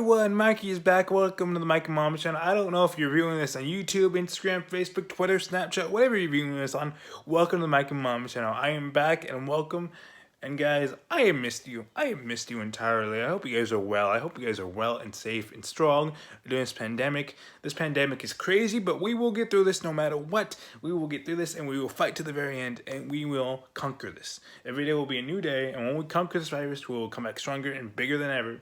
everyone, Mikey is back. Welcome to the Mike and Mama channel. I don't know if you're viewing this on YouTube, Instagram, Facebook, Twitter, Snapchat, whatever you're viewing this on. Welcome to the Mike and Mama channel. I am back and welcome. And guys, I have missed you. I have missed you entirely. I hope you guys are well. I hope you guys are well and safe and strong during this pandemic. This pandemic is crazy, but we will get through this no matter what. We will get through this and we will fight to the very end and we will conquer this. Every day will be a new day, and when we conquer this virus, we will come back stronger and bigger than ever.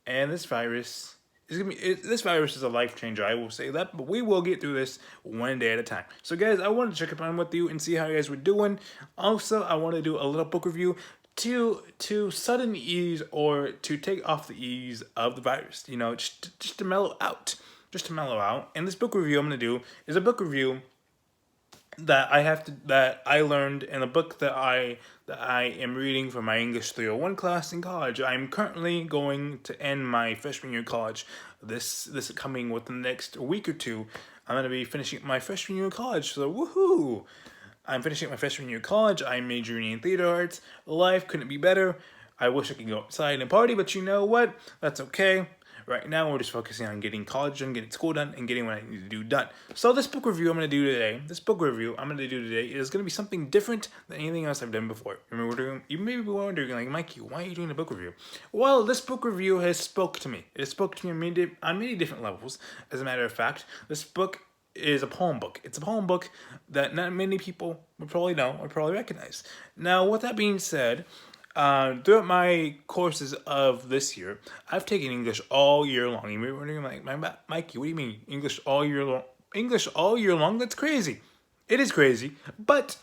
And this virus this virus is a life changer, I will say that, but we will get through this one day at a time. So guys, I wanted to check up on with you and see how you guys were doing. Also, I want to do a little book review to sudden ease or to take off the ease of the virus, you know, just to mellow out. And this book review I'm going to do is a book review that I learned in a book that I am reading for my English 301 class in college. I'm currently going to end my freshman year of college. This coming within the next week or two. I'm going to be finishing my freshman year of college. So woohoo! I'm finishing my freshman year of college. I'm majoring in theater arts. Life couldn't be better. I wish I could go outside and party, but you know what? That's okay. Right now, we're just focusing on getting college done, getting school done, and getting what I need to do done. So this book review I'm going to do today, is going to be something different than anything else I've done before. You may be wondering, like, Mikey, why are you doing a book review? Well, this book review has spoke to me. It spoke to me on many different levels. As a matter of fact, this book is a poem book. It's a poem book that not many people would probably know or probably recognize. Now, with that being said, throughout my courses of this year, I've taken English all year long. You may be wondering, like, Mikey, what do you mean English all year long? English all year long? That's crazy. It is crazy, but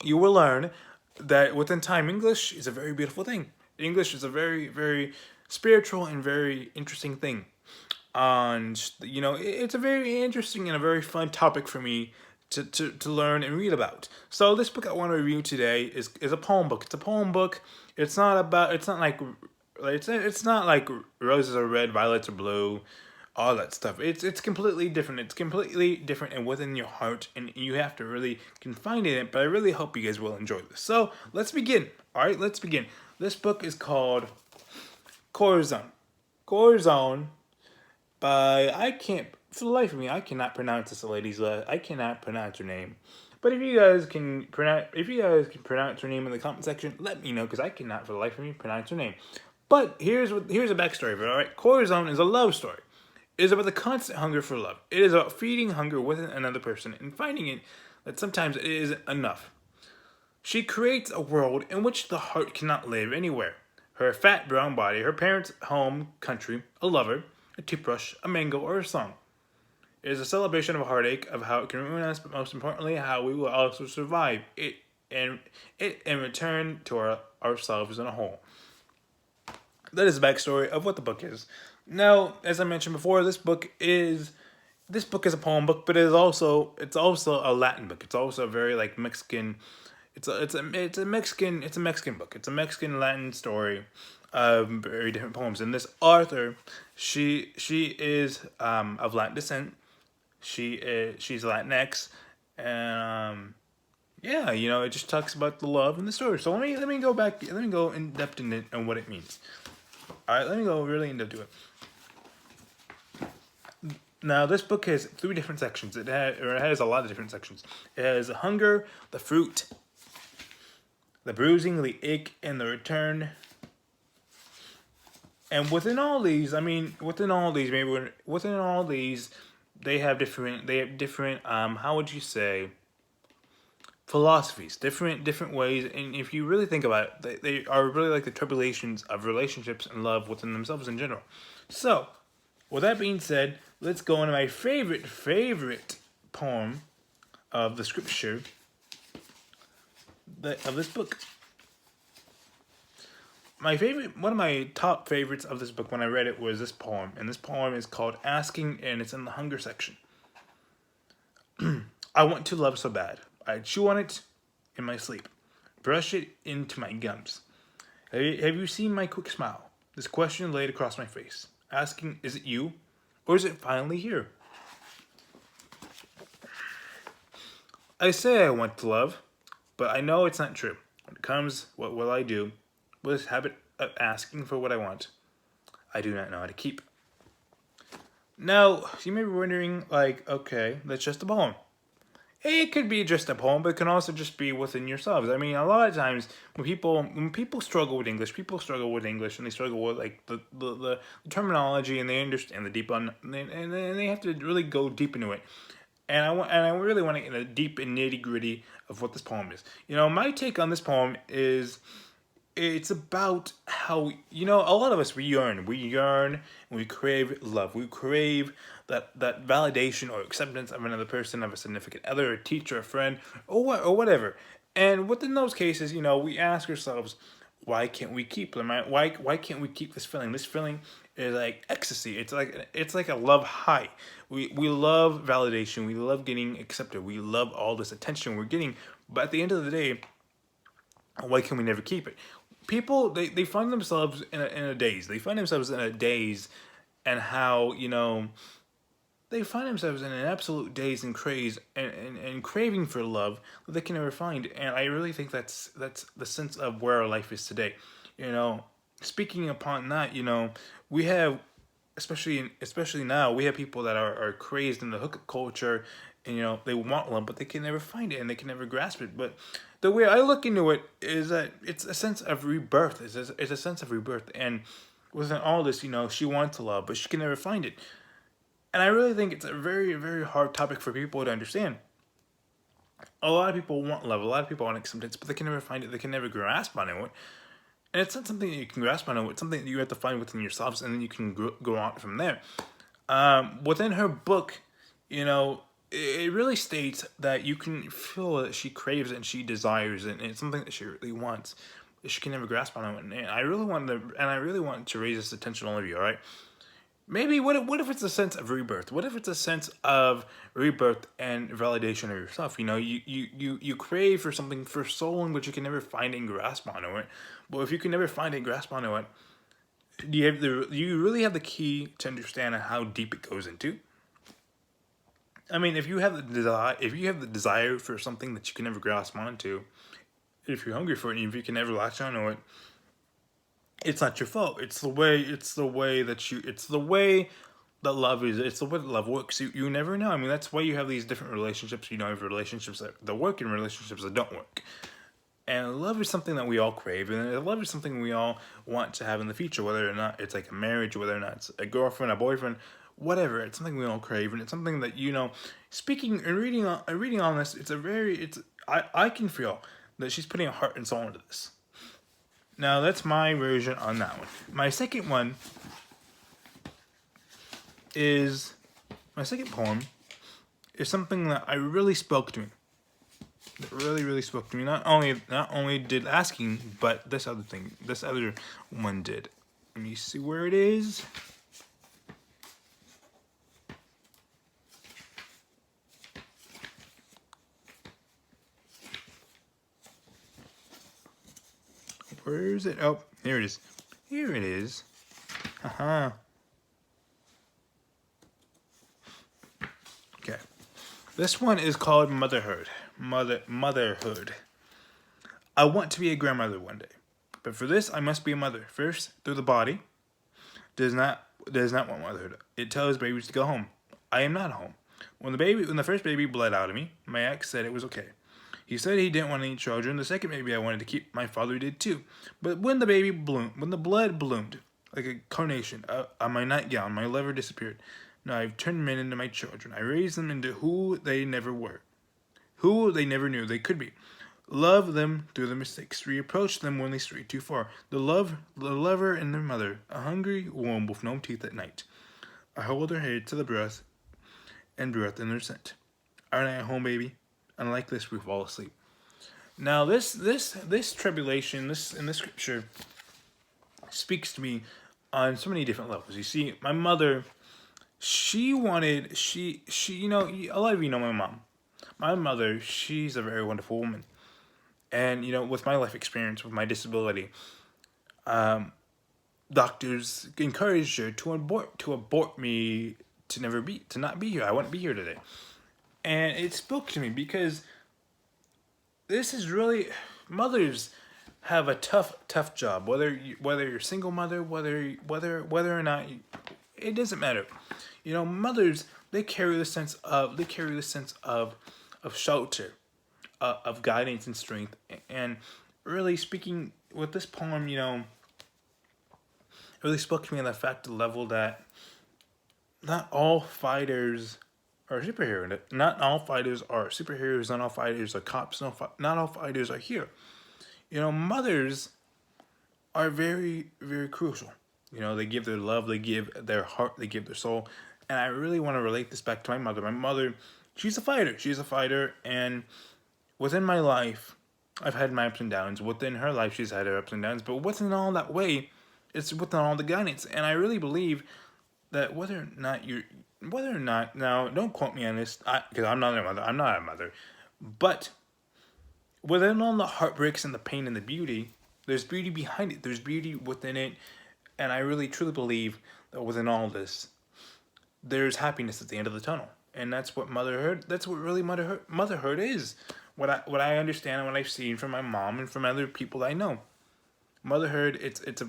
you will learn that within time, English is a very beautiful thing. English is a very, very spiritual and very interesting thing. And, you know, it's a very interesting and a very fun topic for me to learn and read about. So this book I want to review today is a poem book. It's a poem book. It's not like roses are red, violets are blue, all that stuff. It's completely different. It's completely different and within your heart, and you have to really confine in it. But I really hope you guys will enjoy this. So let's begin. All right, let's begin. This book is called CORAZON. CORAZON by for the life of me, I cannot pronounce this lady's I cannot pronounce her name. But if you guys can pronounce her name in the comment section, let me know, because I cannot for the life of me pronounce her name. But here's a backstory of it. All right, CORAZON is a love story. It is about the constant hunger for love. It is about feeding hunger within another person and finding it that sometimes it isn't enough. She creates a world in which the heart cannot live anywhere. Her fat brown body, her parents' home country, a lover, a toothbrush, a mango, or a song. It is a celebration of a heartache, of how it can ruin us, but most importantly, how we will also survive it and return to ourselves in a whole. That is the backstory of what the book is. Now, as I mentioned before, this book is a poem book, but it's also a Latin book. It's also a very like Mexican. It's a Mexican book. It's a Mexican Latin story of very different poems. And this author, she is of Latin descent. She's Latinx, and yeah, you know, it just talks about the love and the story. So let me go in depth in it and what it means. All right, let me go really in depth to it. Now, this book has 3 different sections. It has a lot of different sections. It has the hunger, the fruit, the bruising, the ache, and the return. And within all these, they have different how would you say, philosophies, different ways. And if you really think about it, they are really like the tribulations of relationships and love within themselves in general. So, with that being said, let's go into my favorite poem of the scripture of this book. One of my top favorites of this book when I read it was this poem. And this poem is called Asking, and it's in the hunger section. I want to love so bad. I chew on it in my sleep. Brush it into my gums. Have you seen my quick smile? This question laid across my face. Asking, is it you? Or is it finally here? I say I want to love, but I know it's not true. When it comes, what will I do with this habit of asking for what I want? I do not know how to keep. Now, you may be wondering, like, okay, that's just a poem. It could be just a poem, but it can also just be within yourselves. I mean, a lot of times when people struggle with English, people struggle with English, and they struggle with like the terminology, and they understand the deep and they have to really go deep into it. And I really want to get into deep and nitty gritty of what this poem is. My take on this poem is it's about how a lot of us we yearn and we crave love, we crave that validation or acceptance of another person, of a significant other, a teacher, a friend, or whatever. And within those cases, we ask ourselves, why can't we keep them? Why can't we keep this feeling? This feeling is like ecstasy. It's like a love high. We love validation, we love getting accepted, we love all this attention we're getting, but at the end of the day, why can we never keep it? People, they find themselves in a daze. They find themselves in a daze, and how they find themselves in an absolute daze and craze and craving for love that they can never find. And I really think that's the sense of where our life is today. Speaking upon that, we have, especially now, we have people that are crazed in the hookup culture, and they want love, but they can never find it and they can never grasp it. But the way I look into it is that it's a sense of rebirth. It's a sense of rebirth, and within all this, she wants love, but she can never find it. And I really think it's a very, very hard topic for people to understand. A lot of people want love, a lot of people want acceptance, but they can never find it, they can never grasp on it. And it's not something that you can grasp on it, it's something that you have to find within yourselves, and then you can go on from there. Within her book, it really states that you can feel that she craves it and she desires it, and it's something that she really wants. She can never grasp on it, and I really want to raise this attention to all of you. All right, maybe what if it's a sense of rebirth? What if it's a sense of rebirth and validation of yourself? You crave for something for so long, but you can never find and grasp onto it. But if you can never find and grasp onto it, do you really have the key to understand how deep it goes into? I mean, if you have the desire for something that you can never grasp onto, if you're hungry for it, and if you can never latch onto it, it's not your fault. It's the way that love is. It's the way that love works. You never know. I mean, that's why you have these different relationships. You have relationships that work and relationships that don't work. And love is something that we all crave, and love is something we all want to have in the future, whether or not it's like a marriage, whether or not it's a girlfriend, a boyfriend, whatever. It's something we all crave, and it's something that speaking and reading on this, I can feel that she's putting a heart and soul into this. Now that's my version on that one. My second poem is something that really spoke to me. That really spoke to me. Not only did asking, but this other one did. Let me see where it is. Where is it? Oh, here it is. Here it is. Haha. Okay. This one is called Motherhood. Motherhood. I want to be a grandmother one day, but for this I must be a mother. First, through the body does not want motherhood. It tells babies to go home. I am not home. When the first baby bled out of me, my ex said it was okay. He said he didn't want any children. The second baby I wanted to keep, my father did too. But when the blood bloomed like a carnation on my nightgown, my lover disappeared. Now I've turned men into my children. I raised them into who they never were, who they never knew they could be. Love them through the mistakes. Reapproach them when they stray too far. The lover and their mother, a hungry womb with no teeth at night. I hold their head to the breath and breath in their scent. Aren't I a home baby? And like this, we fall asleep. Now, this tribulation, in this scripture, speaks to me on so many different levels. You see, my mother, a lot of you know my mom. My mother, she's a very wonderful woman. And, with my life experience, with my disability, doctors encouraged her to abort me, to not be here. I wouldn't be here today. And it spoke to me because this is really, mothers have a tough job. Whether you're a single mother, whether or not it doesn't matter. You know, mothers, they carry the sense of shelter, of guidance and strength. And really speaking with this poem, you know, it really spoke to me on the fact level that not all fighters are superheroes. Not all fighters are superheroes. Not all fighters are cops. Not all fighters are here. You know, mothers are very, very crucial. You know, they give their love, they give their heart, they give their soul. And I really want to relate this back to my mother. My mother, she's a fighter. She's a fighter. And within my life, I've had my ups and downs. Within her life, she's had her ups and downs. But within all that way, it's within all the guidance. And I really believe that whether or not, now, don't quote me on this, because I'm not a mother. But within all the heartbreaks and the pain and the beauty, there's beauty behind it. There's beauty within it. And I really, truly believe that within all this, there's happiness at the end of the tunnel. And that's what motherhood, that's what really motherhood is. What I understand and what I've seen from my mom and from other people I know. Motherhood, it's a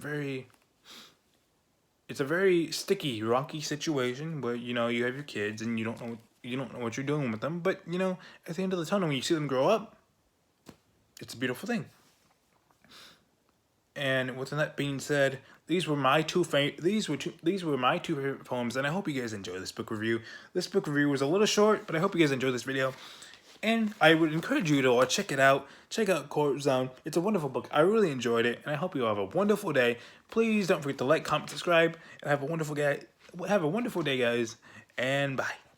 very sticky, rocky situation where, you know, you have your kids and you don't know what you're doing with them. But, you know, at the end of the tunnel, when you see them grow up, it's a beautiful thing. And with that being said, these were my two favorite poems, and I hope you guys enjoy this book review. This book review was a little short, but I hope you guys enjoy this video. And I would encourage you to check it out. Check out CORAZON. It's a wonderful book. I really enjoyed it, and I hope you have a wonderful day. Please don't forget to like, comment, subscribe, and have a wonderful day, guys. And bye.